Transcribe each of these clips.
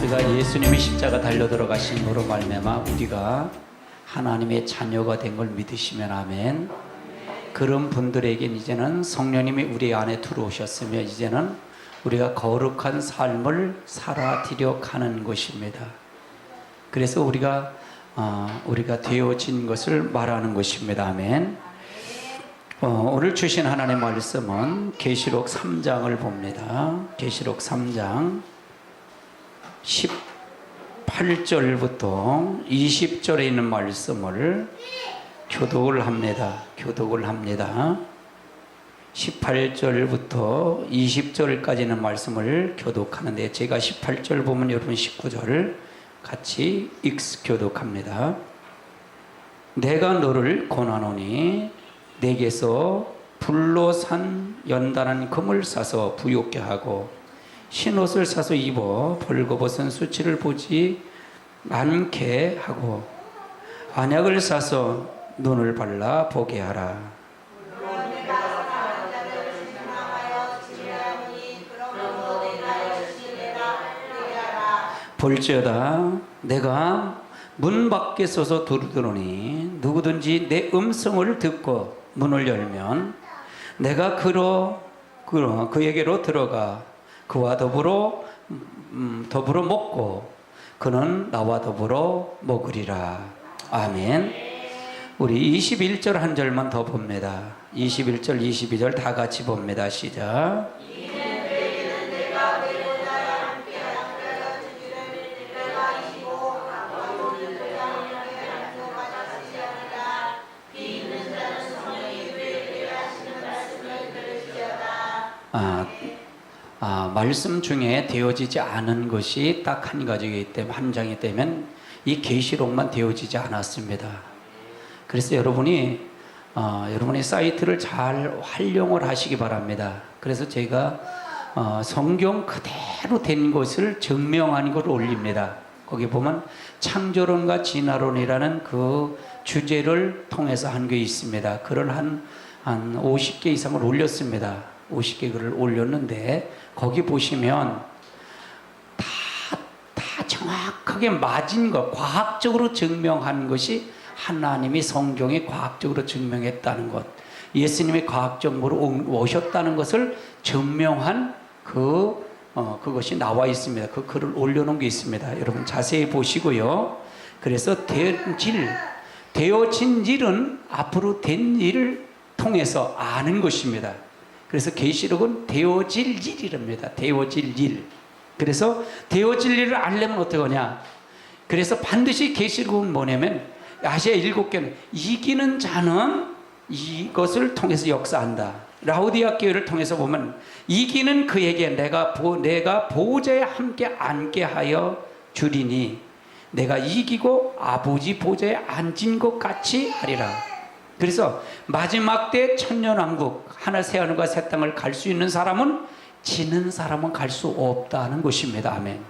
우리가 예수님이 십자가 달려 들어가심으로 말미암아 우리가 하나님의 자녀가 된 걸 믿으시면 아멘. 그런 분들에겐 이제는 성령님이 우리 안에 들어오셨으며 이제는 우리가 거룩한 삶을 살아드려 가는 것입니다. 그래서 우리가 되어진 것을 말하는 것입니다. 아멘. 오늘 주신 하나님의 말씀은 계시록 3장을 봅니다. 계시록 3장 18절부터 20절에 있는 말씀을 교독을 합니다. 18절부터 20절까지는 말씀을 교독하는데 제가 18절 보면 여러분 19절을 같이 교독합니다. 내가 너를 권하노니 내게서 불로 산 연단한 금을 사서 부욕케 하고 흰옷을 사서 입어 벌거벗은 수치를 보지 않게 하고 안약을 사서 눈을 발라 보게 하라. 볼지어다 내가 문 밖에 서서 두드러니 누구든지 내 음성을 듣고 문을 열면 내가 그에게로 들어가 그와 더불어 먹고 그는 나와 더불어 먹으리라. 아멘. 우리 21절 한 절만 더 봅니다. 21절 22절 다 같이 봅니다. 시작. 말씀 중에 되어지지 않은 것이 딱 한 가지이기 때문에 한 장이 되면 이 계시록만 되어지지 않았습니다. 그래서 여러분이 사이트를 잘 활용을 하시기 바랍니다. 그래서 제가 성경 그대로 된 것을 증명한 것을 올립니다. 거기 보면 창조론과 진화론이라는 그 주제를 통해서 한 게 있습니다. 글을 한 50개 이상을 올렸습니다. 50개 글을 올렸는데 거기 보시면 다 정확하게 맞은 것, 과학적으로 증명한 것이 하나님이 성경에 과학적으로 증명했다는 것, 예수님이 과학적으로 오셨다는 것을 증명한 그것이 나와 있습니다. 그 글을 올려놓은 게 있습니다. 여러분 자세히 보시고요. 그래서 되어진 일은 앞으로 된 일을 통해서 아는 것입니다. 그래서 계시록은 되어질 일이랍니다. 되어질 일. 그래서 되어질 일을 알려면 어떻게 하냐. 그래서 반드시 계시록은 뭐냐면 아시아 7개는 이기는 자는 이것을 통해서 역사한다. 라오디아 교회를 통해서 보면 이기는 그에게 내가 보좌에 함께 앉게 하여 주리니 내가 이기고 아버지 보좌에 앉은 것 같이 하리라. 그래서 마지막 때 천년왕국 새하늘과 새 땅을 갈 수 있는 사람은 지는 사람은 갈 수 없다는 것입니다. 아멘.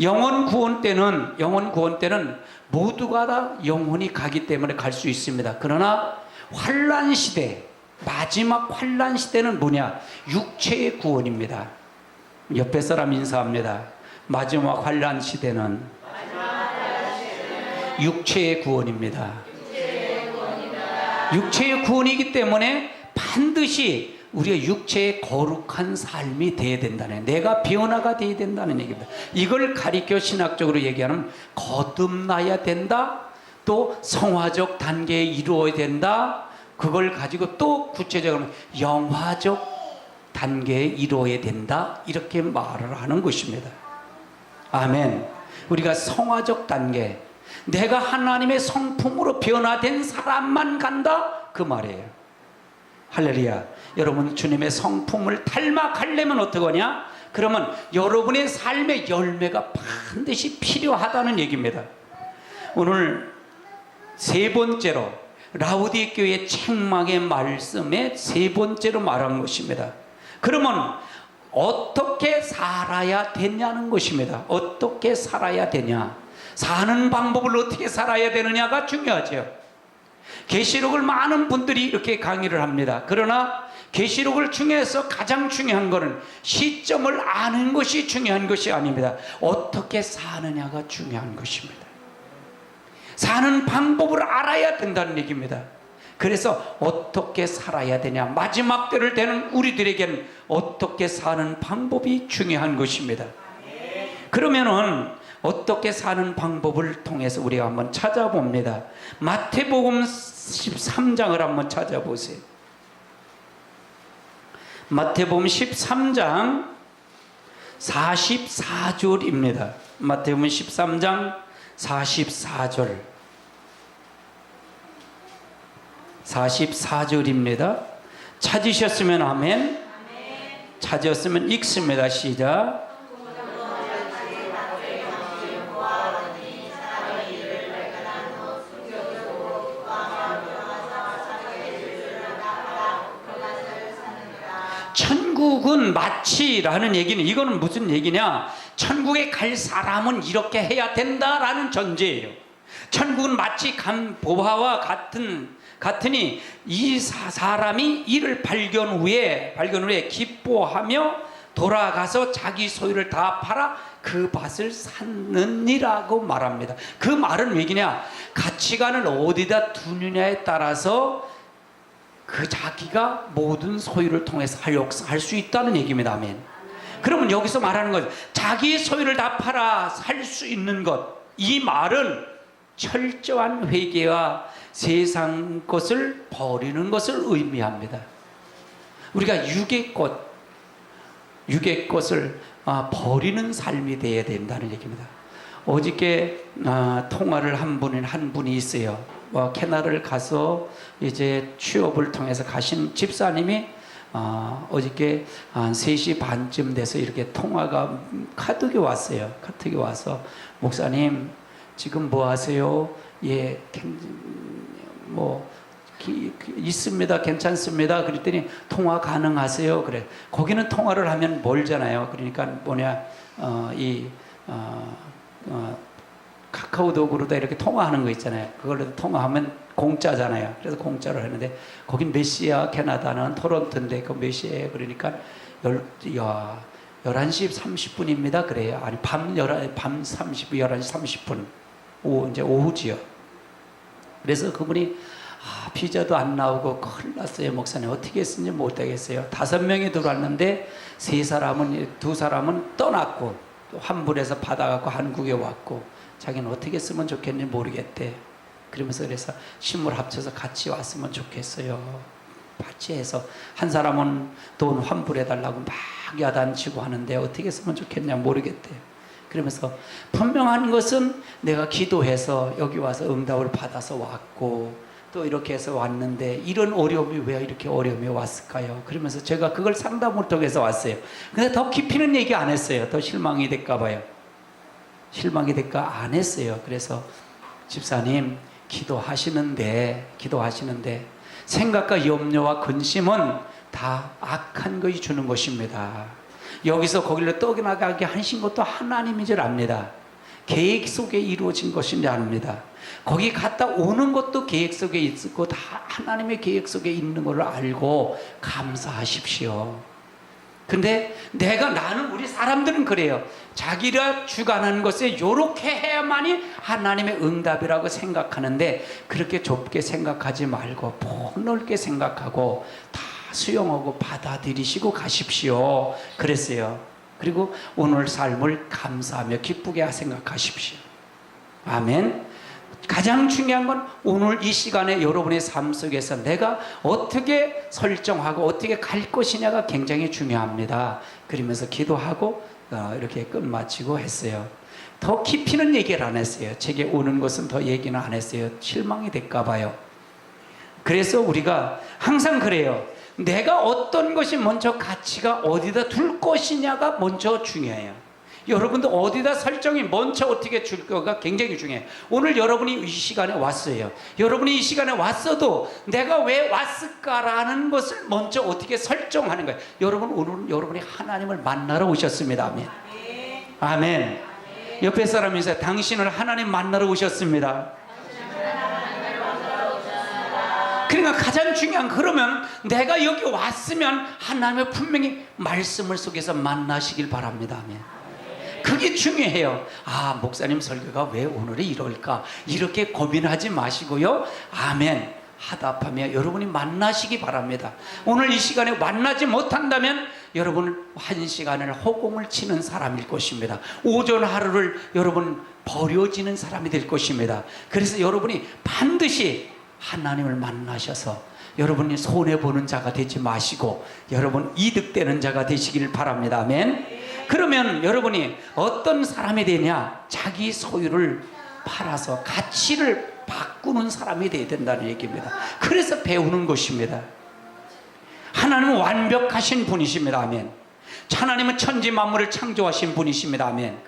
영원 구원 때는 모두가 다 영원히 가기 때문에 갈 수 있습니다. 그러나 환란 시대, 마지막 환란 시대는 뭐냐? 육체의 구원입니다. 옆에 사람 인사합니다. 마지막 환란 시대는 육체의 구원입니다. 육체의 구원이기 때문에 반드시 우리의 육체의 거룩한 삶이 되어야 된다는, 내가 변화가 되어야 된다는 얘기입니다. 이걸 가리켜 신학적으로 얘기하면 거듭나야 된다, 또 성화적 단계에 이루어야 된다, 그걸 가지고 또 구체적으로 영화적 단계에 이루어야 된다, 이렇게 말을 하는 것입니다. 아멘. 우리가 성화적 단계, 내가 하나님의 성품으로 변화된 사람만 간다, 그 말이에요. 할렐루야. 여러분 주님의 성품을 닮아가려면 어떻게 하냐? 그러면 여러분의 삶의 열매가 반드시 필요하다는 얘기입니다. 오늘 세 번째로 라오디아 교회 책망의 말씀에 세 번째로 말한 것입니다. 그러면 어떻게 살아야 되냐는 것입니다. 어떻게 살아야 되냐? 사는 방법을 어떻게 살아야 되느냐가 중요하죠. 계시록을 많은 분들이 이렇게 강의를 합니다. 그러나 계시록을 중에서 가장 중요한 것은 시점을 아는 것이 중요한 것이 아닙니다. 어떻게 사느냐가 중요한 것입니다. 사는 방법을 알아야 된다는 얘기입니다. 그래서 어떻게 살아야 되냐, 마지막 때를 되는 우리들에게는 어떻게 사는 방법이 중요한 것입니다. 그러면은 어떻게 사는 방법을 통해서 우리가 한번 찾아봅니다. 마태복음 13장을 한번 찾아보세요. 마태복음 13장 44절입니다. 마태복음 13장 44절 44절입니다. 찾으셨으면 아멘. 찾았으면 읽습니다. 시작. 천국은 마치라는 얘기는, 이거는 무슨 얘기냐, 천국에 갈 사람은 이렇게 해야 된다라는 전제예요. 천국은 마치 보화와 같으니 이 사람이 이를 발견 후에 기뻐하며 돌아가서 자기 소유를 다 팔아 그 밭을 샀느니라고 말합니다. 그 말은 왜냐, 가치관을 어디다 두느냐에 따라서 그 자기가 모든 소유를 통해서 할 수 있다는 얘기입니다. 아멘. 그러면 여기서 말하는 것, 자기 소유를 다 팔아 살 수 있는 것, 이 말은 철저한 회개와 세상 것을 버리는 것을 의미합니다. 우리가 육의 것을 버리는 삶이 되어야 된다는 얘기입니다. 어저께 통화를 한 분이 있어요. 캐나다를 가서 이제 취업을 통해서 가신 집사님이 어저께 한 3시 반쯤 돼서 이렇게 통화가 카톡이 왔어요. 카톡이 와서, 목사님 지금 뭐 하세요? 예, 있습니다. 괜찮습니다. 그랬더니 통화 가능하세요? 그래. 거기는 통화를 하면 멀잖아요. 그러니까 카카오톡으로도 이렇게 통화하는 거 있잖아요. 그걸로 통화하면 공짜잖아요. 그래서 공짜로 했는데, 거긴 몇 시야? 캐나다는 토론토인데 그 몇 시에? 그러니까 11시 30분입니다. 그래요. 아니 밤 11시 30분 이제 오후지요. 그래서 그분이 비자도 안 나오고 큰일 났어요. 목사님 어떻게 했는지 못하겠어요. 5명이 들어왔는데 2사람은 떠났고 또 환불해서 받아갖고 한국에 왔고, 자기는 어떻게 쓰면 좋겠는지 모르겠대. 그러면서 그래서 신물 합쳐서 같이 왔으면 좋겠어요. 같이 해서, 한 사람은 돈 환불해달라고 막 야단치고 하는데 어떻게 쓰면 좋겠냐 모르겠대요. 그러면서 분명한 것은 내가 기도해서 여기 와서 응답을 받아서 왔고, 또 이렇게 해서 왔는데 이런 어려움이 왜 이렇게 어려움이 왔을까요? 그러면서 제가 그걸 상담을 통해서 왔어요. 근데 더 깊이는 얘기 안 했어요. 더 실망이 될까 봐요. 실망이 될까 안 했어요. 그래서 집사님 기도하시는데 생각과 염려와 근심은 다 악한 것이 주는 것입니다. 여기서 거기로 떠나가게 하신 것도 하나님인 줄 압니다. 계획 속에 이루어진 것인 줄 압니다. 거기 갔다 오는 것도 계획 속에 있고 다 하나님의 계획 속에 있는 것을 알고 감사하십시오. 근데 나는 우리 사람들은 그래요. 자기가 주관하는 것에 이렇게 해야만이 하나님의 응답이라고 생각하는데, 그렇게 좁게 생각하지 말고 폭넓게 생각하고 다 수용하고 받아들이시고 가십시오. 그랬어요. 그리고 오늘 삶을 감사하며 기쁘게 생각하십시오. 아멘. 가장 중요한 건 오늘 이 시간에 여러분의 삶 속에서 내가 어떻게 설정하고 어떻게 갈 것이냐가 굉장히 중요합니다. 그러면서 기도하고 이렇게 끝마치고 했어요. 더 깊이는 얘기를 안 했어요. 제게 오는 것은 더 얘기는 안 했어요. 실망이 될까 봐요. 그래서 우리가 항상 그래요. 내가 어떤 것이 먼저 가치가 어디다 둘 것이냐가 먼저 중요해요. 여러분도 어디다 설정이 먼저 어떻게 줄 거가 굉장히 중요해요. 오늘 여러분이 이 시간에 왔어요. 여러분이 이 시간에 왔어도 내가 왜 왔을까라는 것을 먼저 어떻게 설정하는 거예요. 오늘 여러분이 하나님을 만나러 오셨습니다. 아멘. 아멘. 옆에 사람이 있어요. 당신을 하나님 만나러 오셨습니다. 그러니까 그러니까 가장 중요한, 그러면 내가 여기 왔으면 하나님의 분명히 말씀을 속에서 만나시길 바랍니다. 아멘. 그게 중요해요. 아, 목사님 설교가 왜 오늘이 이럴까, 이렇게 고민하지 마시고요, 아멘 하답하며 여러분이 만나시기 바랍니다. 오늘 이 시간에 만나지 못한다면 여러분은 한 시간을 허공을 치는 사람일 것입니다. 오전 하루를 여러분 버려지는 사람이 될 것입니다. 그래서 여러분이 반드시 하나님을 만나셔서 여러분이 손해보는 자가 되지 마시고 여러분 이득되는 자가 되시길 바랍니다. 아멘. 그러면 여러분이 어떤 사람이 되냐? 자기 소유를 팔아서 가치를 바꾸는 사람이 되어야 된다는 얘기입니다. 그래서 배우는 것입니다. 하나님은 완벽하신 분이십니다. 아멘. 하나님은 천지 만물을 창조하신 분이십니다. 아멘.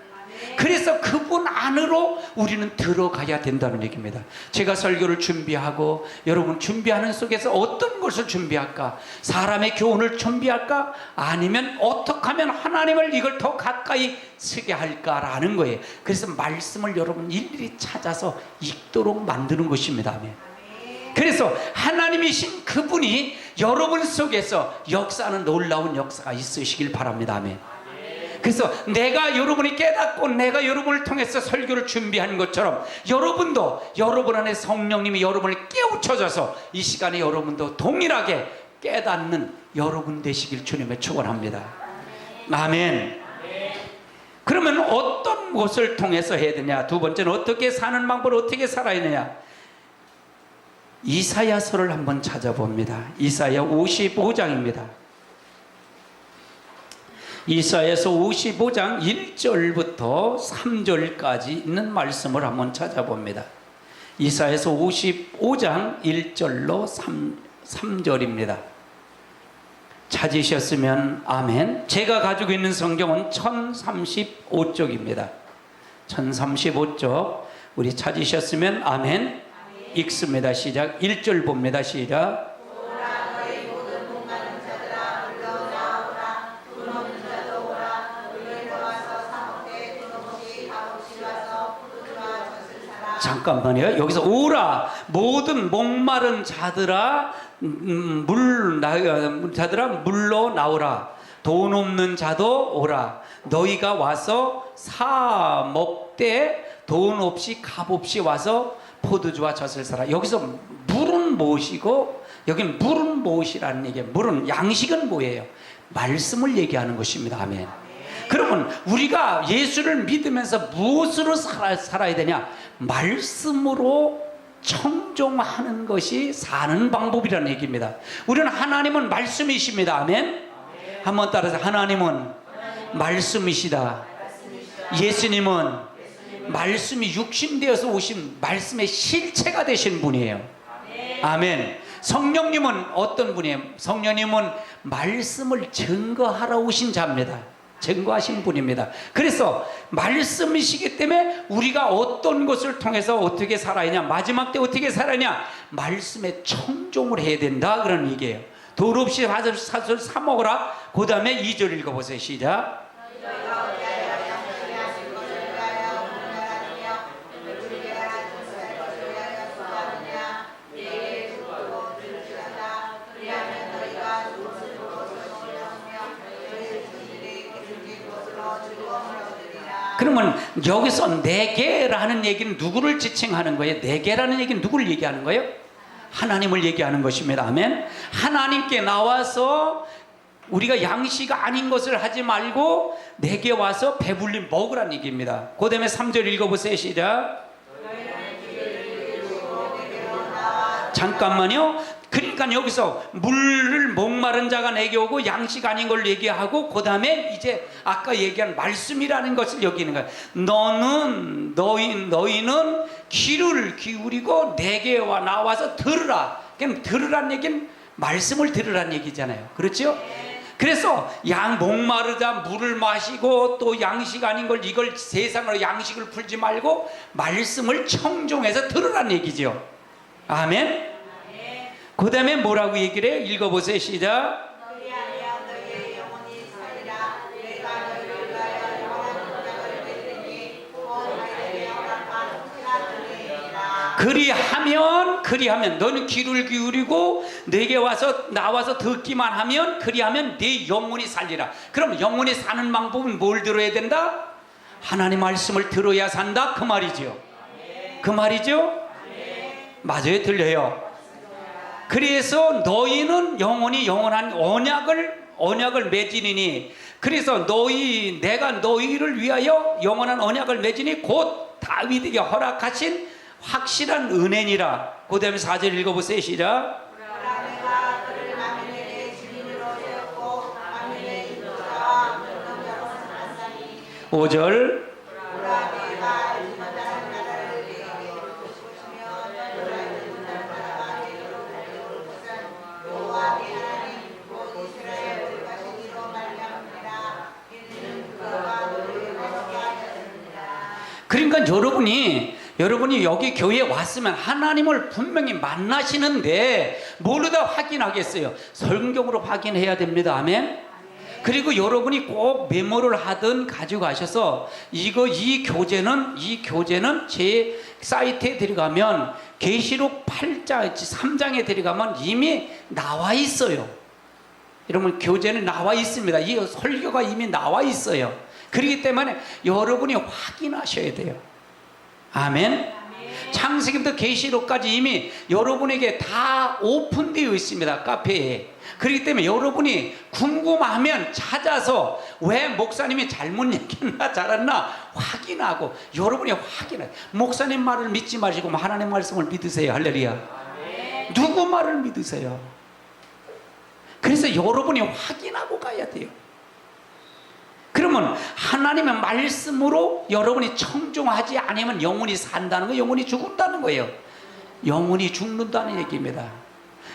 그래서 그분 안으로 우리는 들어가야 된다는 얘기입니다. 제가 설교를 준비하고 여러분 준비하는 속에서 어떤 것을 준비할까? 사람의 교훈을 준비할까? 아니면 어떻게 하면 하나님을 이걸 더 가까이 쓰게 할까라는 거예요. 그래서 말씀을 여러분 일일이 찾아서 읽도록 만드는 것입니다. 아멘. 그래서 하나님이신 그분이 여러분 속에서 역사하는 놀라운 역사가 있으시길 바랍니다. 아멘. 그래서 내가 여러분이 깨닫고 내가 여러분을 통해서 설교를 준비한 것처럼 여러분도 여러분 안에 성령님이 여러분을 깨우쳐줘서 이 시간에 여러분도 동일하게 깨닫는 여러분 되시길 주님의 축원합니다. 아멘. 그러면 어떤 것을 통해서 해야 되냐? 두 번째는 어떻게 사는 방법을 어떻게 살아야 되냐? 이사야서를 한번 찾아봅니다. 이사야 55장입니다. 이사야서 55장 1절부터 3절까지 있는 말씀을 한번 찾아봅니다. 이사야서 55장 1절로 3절입니다. 찾으셨으면 아멘. 제가 가지고 있는 성경은 1035쪽입니다. 1035쪽 우리 찾으셨으면 아멘. 읽습니다. 시작. 1절 봅니다. 시작. 잠깐만요. 여기서 오라 모든 목마른 자들아 물로 나오라. 돈 없는 자도 오라. 너희가 와서 사 먹되 돈 없이 값 없이 와서 포도주와 젖을 사라. 여기서 물은 무엇이고 여기는 물은 무엇이라는 얘기예요. 물은 양식은 뭐예요? 말씀을 얘기하는 것입니다. 아멘. 그러면 우리가 예수를 믿으면서 무엇으로 살아야 되냐? 말씀으로 청종하는 것이 사는 방법이라는 얘기입니다. 우리는 하나님은 말씀이십니다. 아멘. 한번 따라서 하나님은 말씀이시다. 예수님은 말씀이 육신되어서 오신 말씀의 실체가 되신 분이에요. 아멘. 성령님은 어떤 분이에요? 성령님은 말씀을 증거하러 오신 자입니다. 증거하신 분입니다. 그래서 말씀이시기 때문에 우리가 어떤 것을 통해서 어떻게 살아야 하냐, 마지막 때 어떻게 살아야 하냐, 말씀에 청종을 해야 된다 그런 얘기예요. 돈 없이 사슬 사 먹어라. 그 다음에 2절 읽어보세요. 시작. 그러면 여기서 내게라는 얘기는 누구를 지칭하는 거예요? 내게라는 얘기는 누구를 얘기하는 거예요? 하나님을 얘기하는 것입니다. 아멘. 하나님께 나와서 우리가 양식 아닌 것을 하지 말고 내게 와서 배불리 먹으라는 얘기입니다. 그 다음에 3절 읽어보세요. 시작. 잠깐만요. 그러니까 여기서 물을 목마른 자가 내게 오고 양식 아닌 걸 얘기하고 그 다음에 이제 아까 얘기한 말씀이라는 것을 여기는 거야. 너희는 귀를 기울이고 내게 나와서 들으라. 그럼 들으란 얘기는 말씀을 들으란 얘기잖아요. 그렇죠? 그래서 목마르다 물을 마시고 또 양식 아닌 걸 이걸 세상으로 양식을 풀지 말고 말씀을 청종해서 들으란 얘기죠. 아멘. 그 다음에 뭐라고 얘기를 해요? 읽어보세요. 시작. 그리하면 너는 귀를 기울이고 내게 와서 나와서 듣기만 하면 그리하면 네 영혼이 살리라. 그럼 영혼이 사는 방법은 뭘 들어야 된다? 하나님 말씀을 들어야 산다 그 말이죠. 그 말이죠? 맞아요, 들려요. 그래서 너희는 영원히 영원한 언약을 맺으니, 그래서 내가 너희를 위하여 영원한 언약을 맺으니 곧 다윗에게 허락하신 확실한 은혜니라. 그 다음에 4절 읽어보세요. 시작. 5절. 그러니까 여러분이 여기 교회에 왔으면 하나님을 분명히 만나시는데 모르다 확인하겠어요? 성경으로 확인해야 됩니다. 아멘. 그리고 여러분이 꼭 메모를 하든 가지고 가셔서 이 교재는 제 사이트에 들어가면 계시록 8장 3장에 들어가면 이미 나와 있어요. 여러분, 교재는 나와 있습니다. 이 설교가 이미 나와 있어요. 그렇기 때문에 여러분이 확인하셔야 돼요. 아멘. 창세기부터 계시록까지 이미 여러분에게 다 오픈되어 있습니다. 카페에. 그렇기 때문에 여러분이 궁금하면 찾아서 왜 목사님이 잘못 얘기했나 잘했나 확인하고, 여러분이 확인해요. 목사님 말을 믿지 마시고 하나님 말씀을 믿으세요. 할렐루야. 누구 말을 믿으세요? 그래서 여러분이 확인하고 가야 돼요. 그러면 하나님의 말씀으로 여러분이 청종하지 않으면 영혼이 산다는 거, 영혼이 죽는다는 거예요. 영혼이 죽는다는 얘기입니다.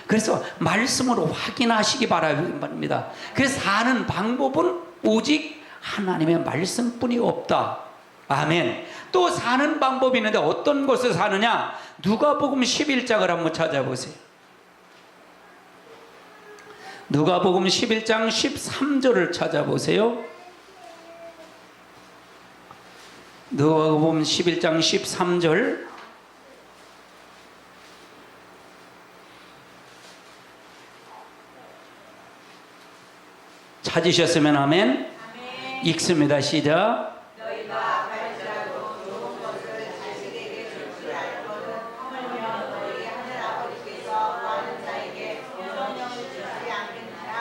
그래서 말씀으로 확인하시기 바랍니다. 그래서 사는 방법은 오직 하나님의 말씀뿐이 없다. 아멘. 또 사는 방법이 있는데 어떤 것을 사느냐? 누가복음 11장을 한번 찾아보세요. 누가복음 11장 13절을 찾아보세요. 누가복음 11장 13절. 찾으셨으면 아멘. 읽습니다. 시작.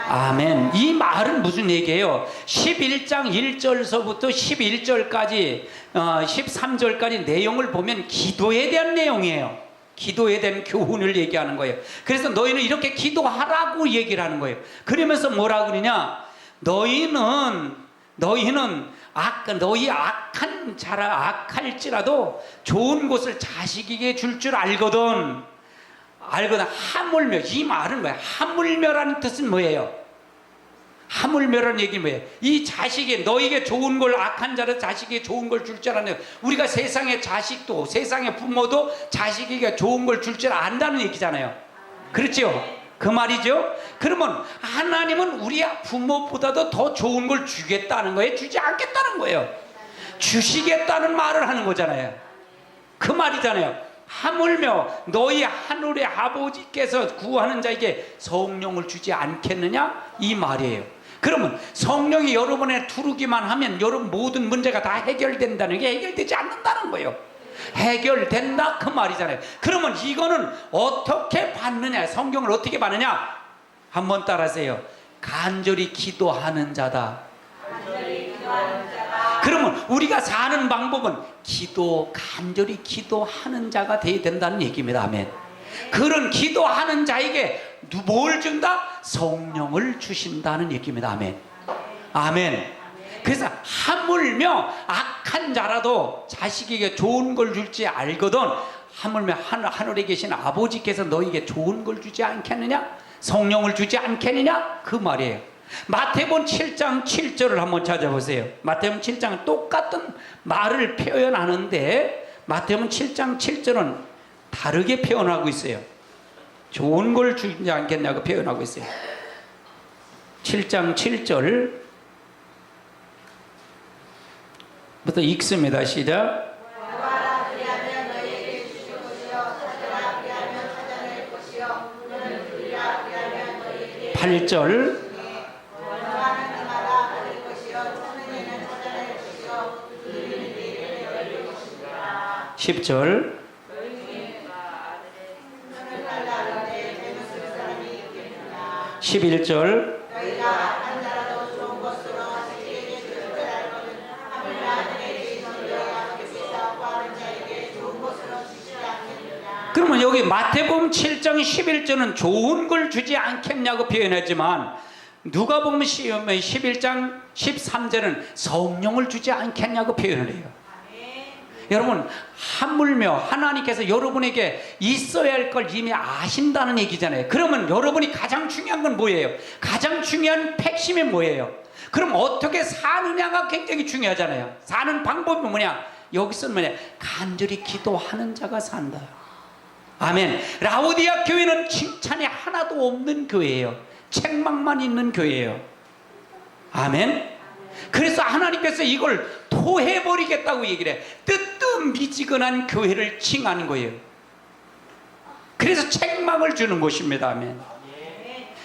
아멘. 이 말은 무슨 얘기예요? 11장 1절서부터 11절까지 13절까지 내용을 보면 기도에 대한 내용이에요. 기도에 대한 교훈을 얘기하는 거예요. 그래서 너희는 이렇게 기도하라고 얘기를 하는 거예요. 그러면서 뭐라 그러냐? 너희는 너희 악할지라도 좋은 것을 자식에게 줄 알거든. 하물며. 이 말은 뭐야? 하물며라는 뜻은 뭐예요? 하물며라는 얘기는 뭐예요? 이 자식이 너에게 좋은 걸, 악한 자는 자식에게 좋은 걸 줄 줄 아는, 우리가 세상의 자식도 세상의 부모도 자식에게 좋은 걸 줄 줄 안다는 얘기잖아요. 그렇죠? 그 말이죠. 그러면 하나님은 우리 부모보다도 더 좋은 걸 주겠다는 거예요? 주지 않겠다는 거예요? 주시겠다는 말을 하는 거잖아요. 그 말이잖아요. 하물며 너희 하늘의 아버지께서 구하는 자에게 성령을 주지 않겠느냐? 이 말이에요. 그러면 성령이 여러분에 두르기만 하면 여러분 모든 문제가 다 해결된다는 게 해결되지 않는다는 거예요. 해결된다 그 말이잖아요. 그러면 이거는 어떻게 받느냐? 성경을 어떻게 받느냐? 한번 따라하세요. 간절히 기도하는 자다. 그러면 우리가 사는 방법은 간절히 기도하는 자가 되어야 된다는 얘기입니다. 아멘. 그런 기도하는 자에게 뭘 준다? 성령을 주신다는 얘기입니다. 아멘. 아멘. 그래서 하물며 악한 자라도 자식에게 좋은 걸 줄지 알거든. 하물며 하늘에 계신 아버지께서 너에게 좋은 걸 주지 않겠느냐? 성령을 주지 않겠느냐? 그 말이에요. 마태복음 7장 7절을 한번 찾아보세요. 마태복음 7장은 똑같은 말을 표현하는데 마태복음 7장 7절은 다르게 표현하고 있어요. 좋은 걸 주지 않겠냐고 표현하고 있어요. 7장 7절 부터 읽습니다. 시작. 8절 10절 11절 그러면 여기 마태복음 7장 11절은 좋은 걸 주지 않겠냐고 표현했지만 누가복음 11장 13절은 성령을 주지 않겠냐고 표현을 해요. 여러분, 하물며 하나님께서 여러분에게 있어야 할 걸 이미 아신다는 얘기잖아요. 그러면 여러분이 가장 중요한 건 뭐예요? 가장 중요한 핵심이 뭐예요? 그럼 어떻게 사느냐가 굉장히 중요하잖아요. 사는 방법이 뭐냐? 여기서는 뭐냐? 간절히 기도하는 자가 산다. 아멘. 라오디아 교회는 칭찬이 하나도 없는 교회예요. 책망만 있는 교회예요. 아멘. 그래서 하나님께서 이걸 토해버리겠다고 얘기를 해. 뜨뜻미지근한 교회를 칭하는 거예요. 그래서 책망을 주는 것입니다. 아멘.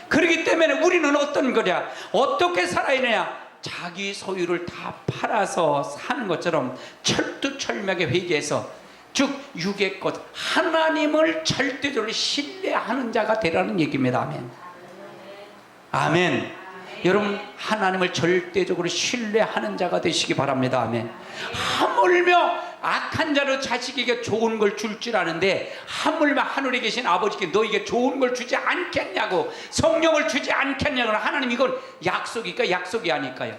그렇기 때문에 우리는 어떤 거냐? 어떻게 살아야 되냐? 자기 소유를 다 팔아서 사는 것처럼 철두철미하게 회개해서, 즉 육의 것 하나님을 절대적으로 신뢰하는 자가 되라는 얘기입니다. 아멘. 아멘. 여러분, 하나님을 절대적으로 신뢰하는 자가 되시기 바랍니다. 아멘. 하물며 악한 자로 자식에게 좋은 걸 줄 줄 아는데 하물며 하늘에 계신 아버지께 너에게 좋은 걸 주지 않겠냐고, 성령을 주지 않겠냐고. 하나님, 이건 약속일까 약속이 아닐까요?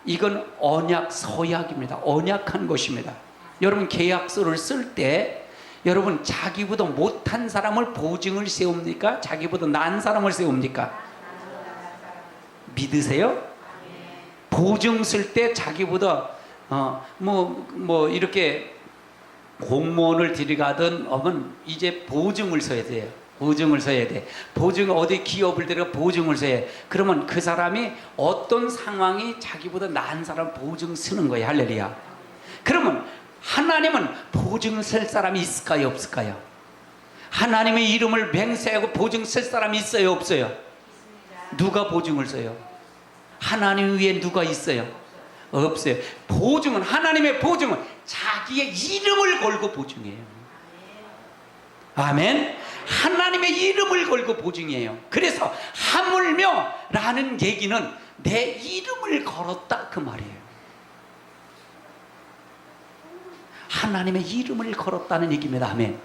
이건 언약 서약입니다. 언약한 것입니다. 여러분, 계약서를 쓸 때 여러분 자기보다 못한 사람을 보증을 세웁니까? 자기보다 나은 사람을 세웁니까? 믿으세요? 보증 쓸 때 자기보다 이렇게 공무원을 들여가든 하면 이제 보증을 써야 돼요. 보증을 써야 돼. 보증, 어디 기업을 들여가 보증을 써야 돼. 그러면 그 사람이 어떤 상황이 자기보다 나은 사람 보증 쓰는 거예요. 할렐루야. 그러면 하나님은 보증 쓸 사람이 있을까요? 없을까요? 하나님의 이름을 맹세하고 보증 쓸 사람이 있어요? 없어요? 누가 보증을 써요? 하나님 위에 누가 있어요? 없어요. 보증은, 하나님의 보증은 자기의 이름을 걸고 보증해요. 아멘. 하나님의 이름을 걸고 보증해요. 그래서 하물며 라는 얘기는 내 이름을 걸었다 그 말이에요. 하나님의 이름을 걸었다는 얘기입니다. 아멘.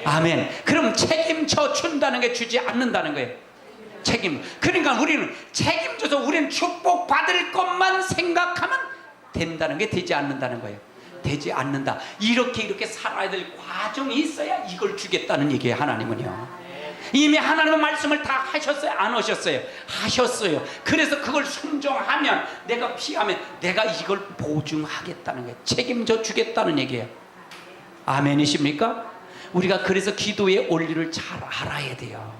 아멘. 그럼 책임져 준다는 게 주지 않는다는 거예요. 책임. 그러니까 우리는 책임져서 우리는 축복받을 것만 생각하면 된다는 게 되지 않는다는 거예요. 되지 않는다. 이렇게 살아야 될 과정이 있어야 이걸 주겠다는 얘기예요. 하나님은요. 이미 하나님의 말씀을 다 하셨어요? 안 하셨어요? 하셨어요. 그래서 그걸 순종하면, 내가 피하면 내가 이걸 보증하겠다는 거예요. 책임져 주겠다는 얘기예요. 아멘이십니까? 우리가 그래서 기도의 원리를 잘 알아야 돼요.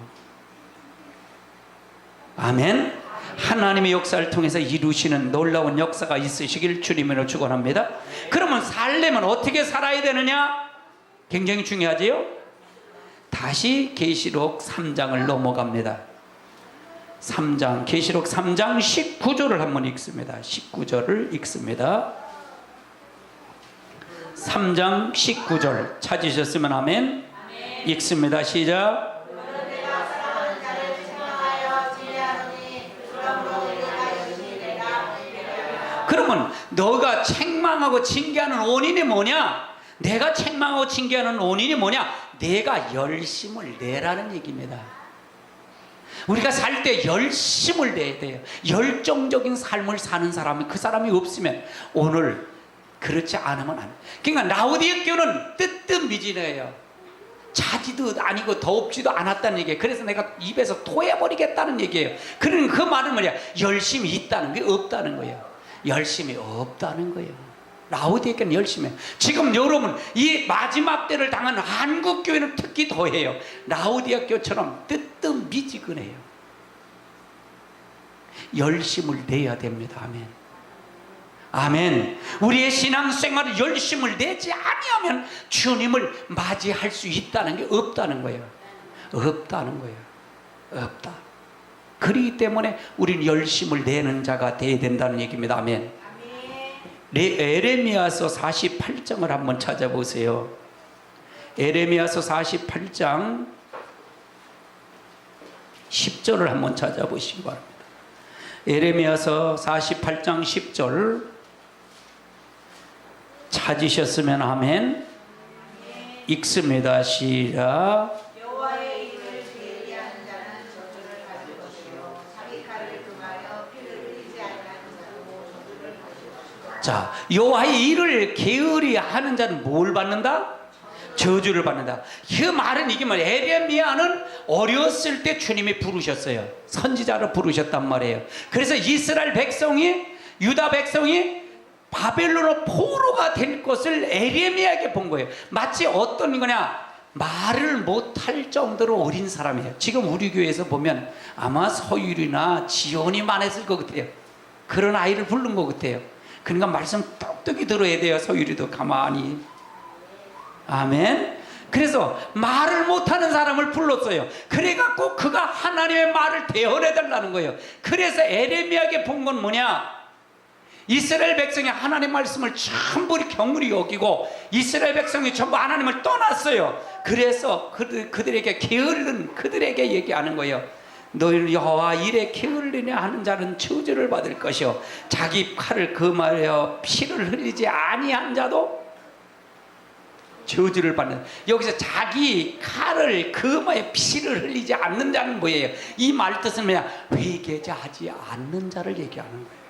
아멘. 하나님의 역사를 통해서 이루시는 놀라운 역사가 있으시길 주님으로 축원합니다. 그러면 살려면 어떻게 살아야 되느냐? 굉장히 중요하지요. 다시 계시록 3장을 넘어갑니다. 3장, 계시록 3장 19절을 한번 읽습니다. 19절을 읽습니다. 3장 19절 찾으셨으면 아멘. 읽습니다. 시작. 그러면 너가 책망하고 징계하는 원인이 뭐냐? 내가 책망하고 징계하는 원인이 뭐냐? 내가 열심을 내라는 얘기입니다. 우리가 살 때 열심을 내야 돼요. 열정적인 삶을 사는 사람이, 그 사람이 없으면 오늘 그렇지 않으면 안 돼. 그러니까 라오디아 교회는 뜨뜻미지근해요. 자지도 아니고 더웁지도 않았다는 얘기예요. 그래서 내가 입에서 토해버리겠다는 얘기예요. 그러니까 그 말은 뭐냐? 열심이 있다는 게 없다는 거예요. 열심이 없다는 거예요. 라오디아 교회는 열심히 해요. 지금 여러분 이 마지막 때를 당한 한국 교회는 특히 더해요. 라오디아 교회처럼 뜨뜻미지근해요. 열심을 내야 됩니다. 아멘. 아멘. 우리의 신앙생활을 열심을 내지 아니하면 주님을 맞이할 수 있다는 게 없다는 거예요. 없다는 거예요. 없다. 그렇기 때문에 우리는 열심을 내는 자가 되어야 된다는 얘기입니다. 아멘. 에레미야서 48장을 한번 찾아보세요. 에레미야서 48장 10절을 한번 찾아보시기 바랍니다. 에레미야서 48장 10절 찾으셨으면 아멘. 읽습니다. 시작. 여호와의 이름을 제의하는 자는 저주를 받을 것이요 자기 칼을 금하여 피를 흘리지 아니하는 자도 저주를 받을 것이요. 자, 여호와의 일을 게으리 하는 자는 뭘 받는다? 저주를 받는다. 그 말은 이게 뭐예요? 에레미야는 어렸을 때 주님이 부르셨어요. 선지자로 부르셨단 말이에요. 그래서 이스라엘 백성이, 유다 백성이 바벨론의 포로가 될 것을 에레미야에게 본 거예요. 마치 어떤 거냐, 말을 못할 정도로 어린 사람이에요. 지금 우리 교회에서 보면 아마 서율이나 지연이 많았을 것 같아요. 그런 아이를 부른 것 같아요. 그러니까 말씀 똑똑히 들어야 돼요. 서율이도 가만히. 아멘. 그래서 말을 못하는 사람을 불렀어요. 그래갖고 그가 하나님의 말을 대언해달라는 거예요. 그래서 에레미야에게 본 건 뭐냐, 이스라엘 백성이 하나님의 말씀을 전부 경물이 여기고 이스라엘 백성이 전부 하나님을 떠났어요. 그래서 그들에게 게으른 그들에게 얘기하는 거예요. 너희는 여호와 일에 게을리냐 하는 자는 저주를 받을 것이요 자기 칼을 금하여 피를 흘리지 아니한 자도 저주를 받는. 여기서 자기 칼을 금하여 피를 흘리지 않는 자는 뭐예요? 이 말 뜻은 뭐냐? 회개하지 않는 자를 얘기하는 거예요.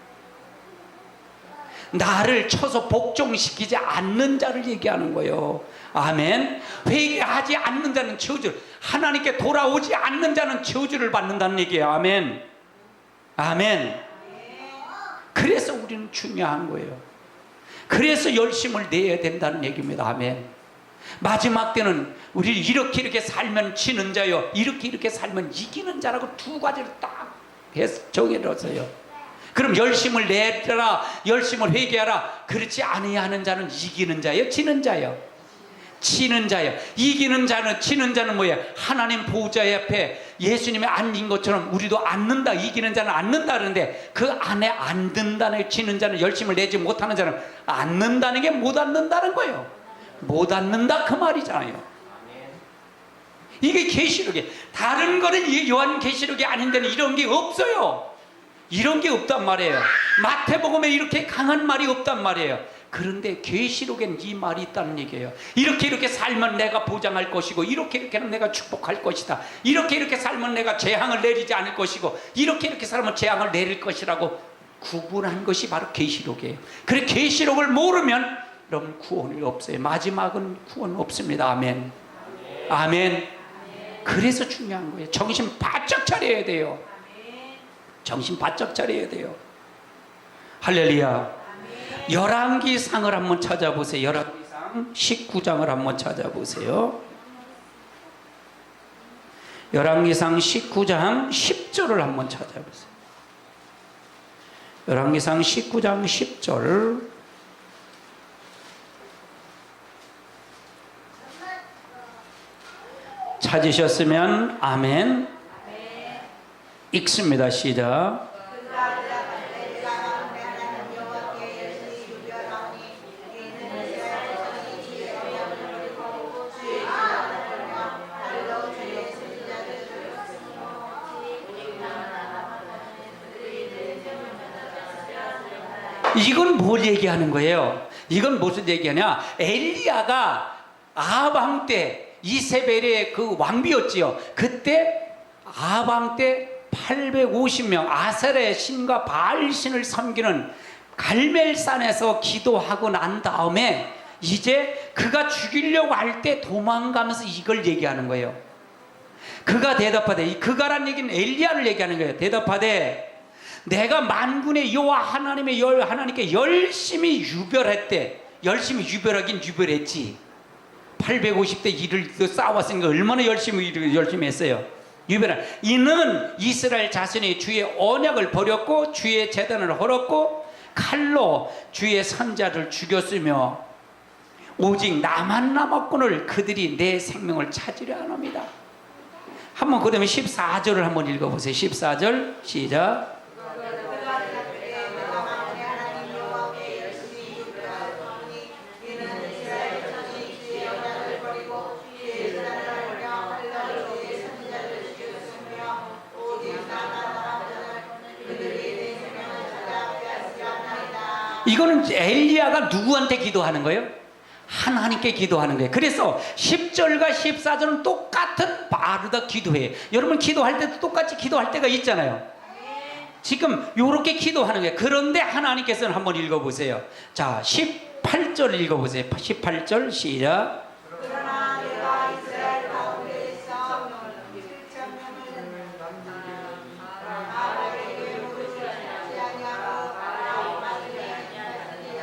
나를 쳐서 복종시키지 않는 자를 얘기하는 거예요. 아멘. 회개하지 않는 자는 저주, 하나님께 돌아오지 않는 자는 저주를 받는다는 얘기예요. 아멘. 아멘. 그래서 우리는 중요한 거예요. 그래서 열심을 내야 된다는 얘기입니다. 아멘. 마지막 때는 우리 이렇게 살면 지는 자요, 이렇게 살면 이기는 자라고 두 가지를 딱 정해놨어요. 그럼 열심을 내라, 열심을 회개하라. 그렇지 아니하는 자는 이기는 자요, 지는 자요? 지는 자요. 이기는 자는, 지는 자는 뭐예요? 하나님 보좌 앞에 예수님이 앉은 것처럼 우리도 앉는다. 이기는 자는 앉는다 그러는데 그 안에 앉는다는, 지는 자는, 열심을 내지 못하는 자는 앉는다는 게 못 앉는다는 거예요. 못 앉는다 그 말이잖아요. 이게 계시록이에요. 다른 거는 요한 계시록이 아닌 데는 이런 게 없어요. 이런 게 없단 말이에요. 마태복음에 이렇게 강한 말이 없단 말이에요. 그런데 계시록엔 이 말이 있다는 얘기예요. 이렇게 살면 내가 보장할 것이고, 이렇게는 내가 축복할 것이다. 이렇게 살면 내가 재앙을 내리지 않을 것이고, 이렇게 살면 재앙을 내릴 것이라고 구분한 것이 바로 계시록이에요. 그래 계시록을 모르면 여러분 구원이 없어요. 마지막은 구원 없습니다. 아멘. 아멘. 그래서 중요한 거예요. 정신 바짝 차려야 돼요. 정신 바짝 차려야 돼요. 할렐루야. 열왕기상을 한번 찾아보세요. 열왕기상 19장을 한번 찾아보세요. 열왕기상 19장 10절을 한번 찾아보세요. 열왕기상 19장 10절. 찾으셨으면 아멘. 읽습니다. 시작. 이건 뭘 얘기하는 거예요? 이건 무슨 얘기하냐? 엘리야가 아합 왕 때 이세벨의 그 왕비였지요. 그때 아합 왕 때 850명 아세라의 신과 바알 신을 섬기는 갈멜산에서 기도하고 난 다음에 이제 그가 죽이려고 할 때 도망가면서 이걸 얘기하는 거예요. 그가 대답하되, 그가란 얘기는 엘리야를 얘기하는 거예요. 대답하되 내가 만군의 여호와 하나님께 열심히 유별했대. 열심히 유별하긴 유별했지. 850대 일을 싸웠으니까 얼마나 열심히 했어요. 유별한 이는 이스라엘 자신이 주의 언약을 버렸고 주의 제단을 헐었고 칼로 주의 선자를 죽였으며 오직 나만 남았거늘 그들이 내 생명을 찾으려 하노이다. 한번 그러면 14절을 한번 읽어보세요. 14절 시작. 이거는 엘리야가 누구한테 기도하는 거예요? 하나님께 기도하는 거예요. 그래서 10절과 14절은 똑같은 바르다 기도해요. 여러분 기도할 때도 똑같이 기도할 때가 있잖아요. 지금 요렇게 기도하는 거예요. 그런데 하나님께서는 한번 읽어보세요. 자, 18절 읽어보세요. 18절 시작. 그러나 내가 이스라엘 가운데에서 7,000명을 바알에게 무릎을 꿇지 아니하고 바알의 말을 아니하니라.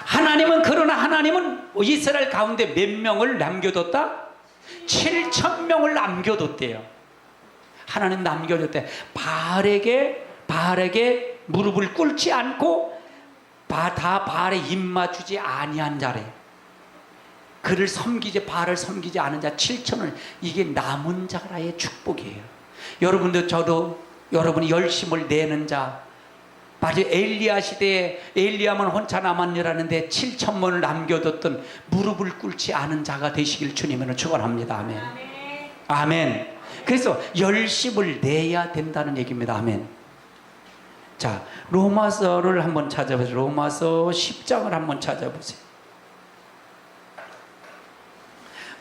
하나님은 그러나 하나님은 이스라엘 가운데 몇 명을 남겨뒀다? 7,000명을 남겨뒀대요. 하나님 남겨뒀대. 바알에게 무릎을 꿇지 않고 다 바알에 입 맞추지 아니한 자래. 그를 섬기지 바알을 섬기지 않은 자 7,000을 이게 남은 자라의 축복이에요. 여러분도 저도 여러분이 열심을 내는 자 마치 엘리야 시대에 엘리야만 혼자 남았느라는데 7,000명을 남겨뒀던 무릎을 꿇지 않은 자가 되시길 주님으로 축원합니다. 아멘. 아멘. 그래서 열심을 내야 된다는 얘기입니다. 아멘. 자, 로마서를 한번 찾아보세요. 로마서 10장을 한번 찾아보세요.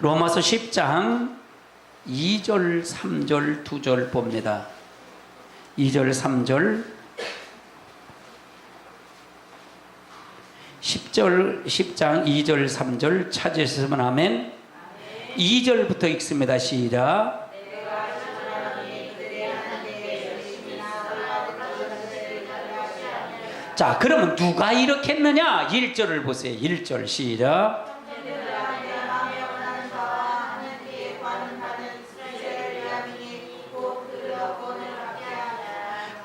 로마서 10장 2절, 3절, 2절 봅니다. 2절, 3절 10장 2절 3절 찾으시면 아멘. 2절부터 읽습니다. 시작. 자, 그러면 누가 이렇게 했느냐? 1절을 보세요. 1절 시작.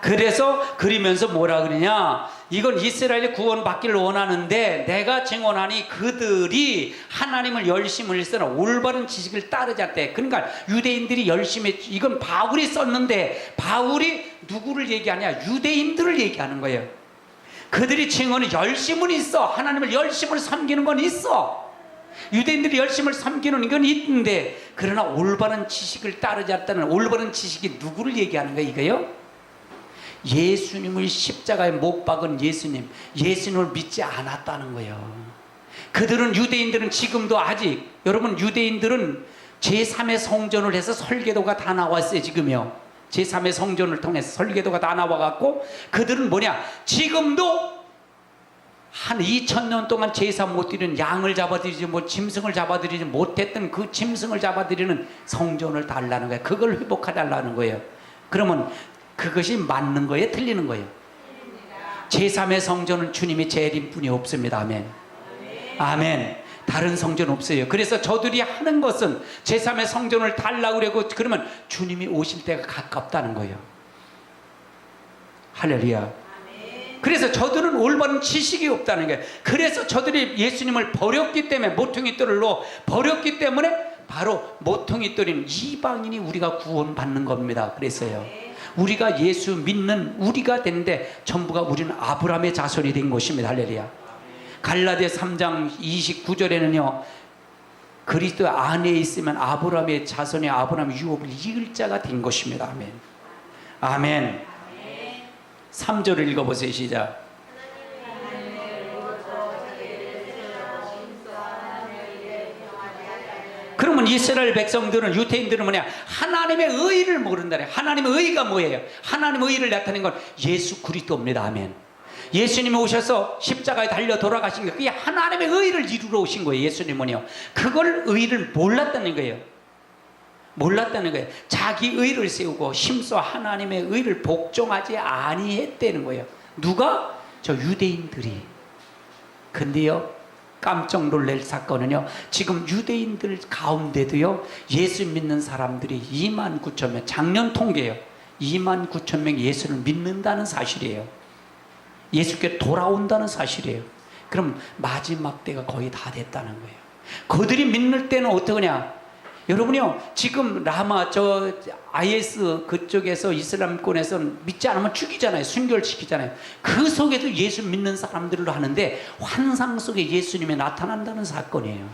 그래서 그리면서 뭐라 그러냐? 이건 이스라엘이 구원받기를 원하는데 내가 증언하니 그들이 하나님을 열심을 쓰나 올바른 지식을 따르지 않대. 그러니까 유대인들이 열심히, 이건 바울이 썼는데 바울이 누구를 얘기하냐? 유대인들을 얘기하는 거예요. 그들이 증언이 열심은 있어. 하나님을 열심을 섬기는 건 있어. 유대인들이 열심을 섬기는 건 있는데 그러나 올바른 지식을 따르지 않다는 올바른 지식이 누구를 얘기하는 거예요? 이거요? 예수님을 십자가에 못 박은 예수님을 믿지 않았다는 거예요. 그들은 유대인들은 지금도 아직 여러분 유대인들은 제3의 성전을 해서 설계도가 다 나왔어요. 지금요 제3의 성전을 통해서 설계도가 다 나와갖고 그들은 뭐냐 지금도 한 2000년 동안 제사 못 드리는 양을 잡아들이지 뭐 짐승을 잡아들이지 못했던 그 짐승을 잡아들이는 성전을 달라는 거예요. 그걸 회복해달라는 거예요. 그러면 그것이 맞는 거예요? 틀리는 거예요? 제3의 성전은 주님이 재림 뿐이 없습니다. 아멘. 아멘. 다른 성전 없어요. 그래서 저들이 하는 것은 제3의 성전을 달라고 그러고 그러면 주님이 오실 때가 가깝다는 거예요. 할렐루야. 그래서 저들은 올바른 지식이 없다는 거예요. 그래서 저들이 예수님을 버렸기 때문에 모퉁이 뜰로 버렸기 때문에 바로 모퉁이 뜰인 이방인이 우리가 구원받는 겁니다. 그래서요. 우리가 예수 믿는 우리가 되는데 전부가 우리는 아브라함의 자손이 된 것입니다. 할렐루야. 갈라디아 3장 29절에는요. 그리스도 안에 있으면 아브라함의 자손이 아브라함의 유업을 이을 자가 된 것입니다. 아멘. 아멘. 3절을 읽어보세요. 시작. 그러면 이스라엘 백성들은 유대인들은 뭐냐? 하나님의 의를 모른다래. 하나님의 의가 뭐예요? 하나님의 의를 나타낸 건 예수 그리스도입니다. 아멘. 예수님이 오셔서 십자가에 달려 돌아가신 거 그게 하나님의 의를 이루러 오신 거예요. 예수님은요. 그걸 의를 몰랐다는 거예요. 몰랐다는 거예요. 자기 의를 세우고 심소 하나님의 의를 복종하지 아니했다는 거예요. 누가? 저 유대인들이. 근데요. 깜짝 놀랄 사건은요. 지금 유대인들 가운데도요. 예수 믿는 사람들이 29,000명. 작년 통계요. 29,000명이 예수를 믿는다는 사실이에요. 예수께 돌아온다는 사실이에요. 그럼 마지막 때가 거의 다 됐다는 거예요. 그들이 믿는 때는 어떠냐? 여러분요, 지금 라마 저 IS 그쪽에서 이슬람권에서 믿지 않으면 죽이잖아요. 순결시키잖아요. 그 속에도 예수 믿는 사람들로 하는데 환상 속에 예수님이 나타난다는 사건이에요.